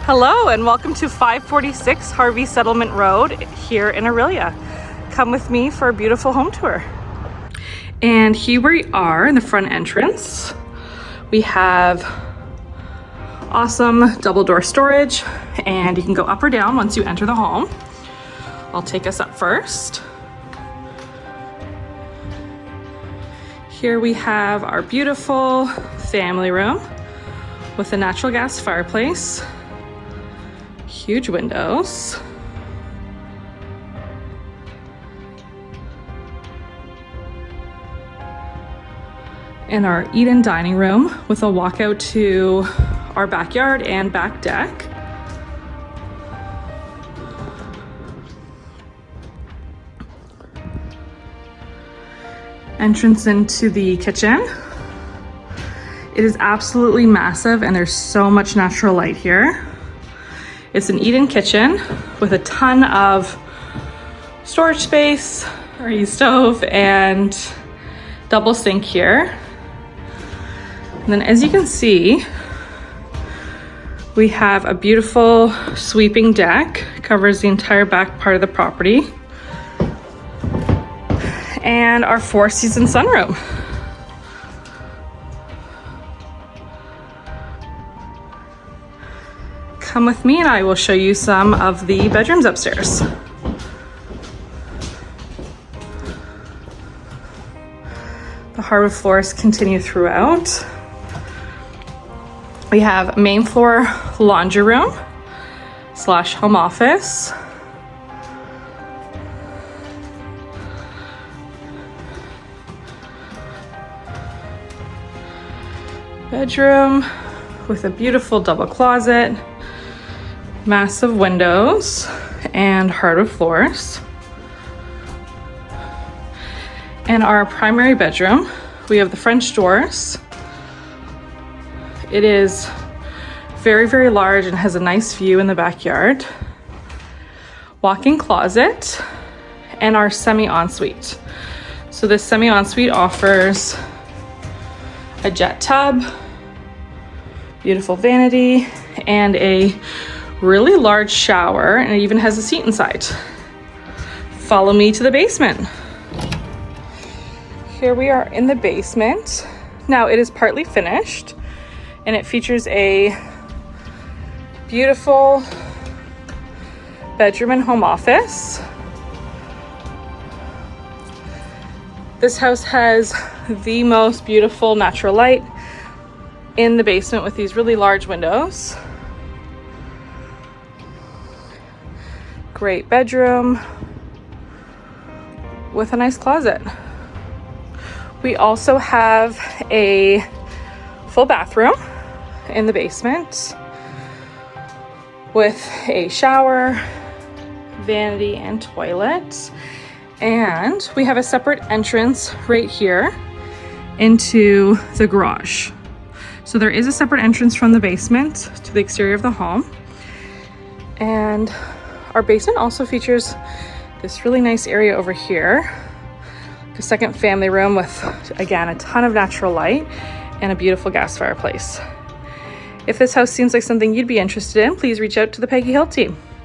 Hello and welcome to 546 Harvie Settlement Road here in Aurelia. Come with me for a beautiful home tour. And here we are in the front entrance. We have awesome double door storage and you can go up or down once you enter the home. I'll take us up first. Here we have our beautiful family room with a natural gas fireplace, huge windows, and our eat-in dining room with a walkout to our backyard and back deck. Entrance into the kitchen. It is absolutely massive and there's so much natural light here. It's an eat-in kitchen with a ton of storage space, our stove, and double sink here. And then as you can see, we have a beautiful sweeping deck, covers the entire back part of the property, and our 4-season sunroom. Come with me and I will show you some of the bedrooms upstairs. The hardwood floors continue throughout. We have main floor laundry room / home office. Bedroom with a beautiful double closet, massive windows, and hardwood floors. And our primary bedroom, we have the French doors. It is very, very large and has a nice view in the backyard. Walk-in closet, and our semi-ensuite. So this semi-ensuite offers a jet tub, beautiful vanity, and a really large shower, and it even has a seat inside. Follow me to the basement. Here we are in the basement. Now it is partly finished and it features a beautiful bedroom and home office. This house has the most beautiful natural light in the basement with these really large windows. Great bedroom with a nice closet. We also have a full bathroom in the basement with a shower, vanity, and toilet. And we have a separate entrance right here into the garage. So there is a separate entrance from the basement to the exterior of the home. And our basement also features this really nice area over here, a second family room with, again, a ton of natural light and a beautiful gas fireplace. If this house seems like something you'd be interested in, please reach out to the Peggy Hill team.